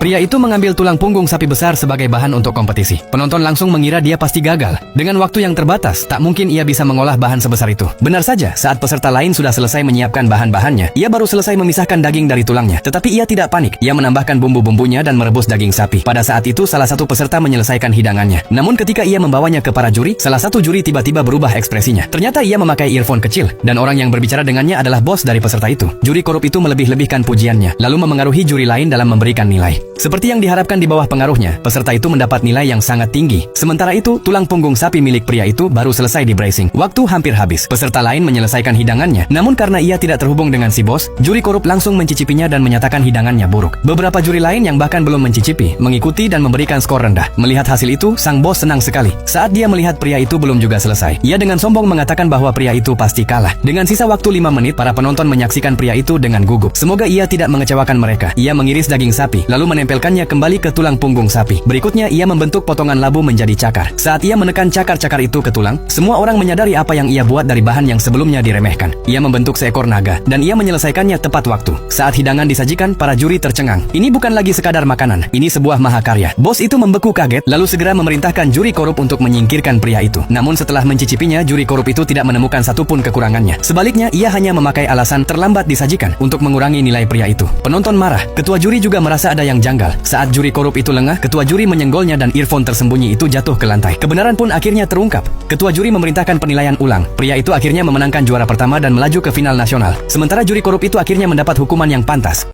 Pria itu mengambil tulang punggung sapi besar sebagai bahan untuk kompetisi. Penonton langsung mengira dia pasti gagal. Dengan waktu yang terbatas, tak mungkin ia bisa mengolah bahan sebesar itu. Benar saja, saat peserta lain sudah selesai menyiapkan bahan-bahannya, ia baru selesai memisahkan daging dari tulangnya. Tetapi ia tidak panik. Ia menambahkan bumbu-bumbunya dan merebus daging sapi. Pada saat itu, salah satu peserta menyelesaikan hidangannya. Namun ketika ia membawanya ke para juri, salah satu juri tiba-tiba berubah ekspresinya. Ternyata ia memakai earphone kecil, dan orang yang berbicara dengannya adalah bos dari peserta itu. Juri korup itu melebih-lebihkan pujiannya, lalu memengaruhi juri lain dalam memberikan nilai. Seperti yang diharapkan di bawah pengaruhnya, peserta itu mendapat nilai yang sangat tinggi. Sementara itu, tulang punggung sapi milik pria itu baru selesai di bracing. Waktu hampir habis. Peserta lain menyelesaikan hidangannya. Namun karena ia tidak terhubung dengan si bos, juri korup langsung mencicipinya dan menyatakan hidangannya buruk. Beberapa juri lain yang bahkan belum mencicipi, mengikuti dan memberikan skor rendah. Melihat hasil itu, sang bos senang sekali. Saat dia melihat pria itu belum juga selesai, ia dengan sombong mengatakan bahwa pria itu pasti kalah. Dengan sisa waktu 5 menit, para penonton menyaksikan pria itu dengan gugup. Semoga ia tidak mengecewakan mereka. Ia mengiris daging sapi, lalu menempelkannya kembali ke tulang punggung sapi. Berikutnya ia membentuk potongan labu menjadi cakar. Saat ia menekan cakar-cakar itu ke tulang, semua orang menyadari apa yang ia buat dari bahan yang sebelumnya diremehkan. Ia membentuk seekor naga, dan ia menyelesaikannya tepat waktu. Saat hidangan disajikan, para juri tercengang. Ini bukan lagi sekadar makanan, ini sebuah mahakarya. Bos itu membeku kaget, lalu segera memerintahkan juri korup untuk menyingkirkan pria itu. Namun setelah mencicipinya, juri korup itu tidak menemukan satupun kekurangannya. Sebaliknya, ia hanya memakai alasan terlambat disajikan untuk mengurangi nilai pria itu. Penonton marah. Ketua juri juga merasa ada yang janggal. Saat juri korup itu lengah, ketua juri menyenggolnya dan earphone tersembunyi itu jatuh ke lantai. Kebenaran pun akhirnya terungkap. Ketua juri memerintahkan penilaian ulang. Pria itu akhirnya memenangkan juara pertama dan melaju ke final nasional. Sementara juri korup itu akhirnya mendapat hukuman yang pantas.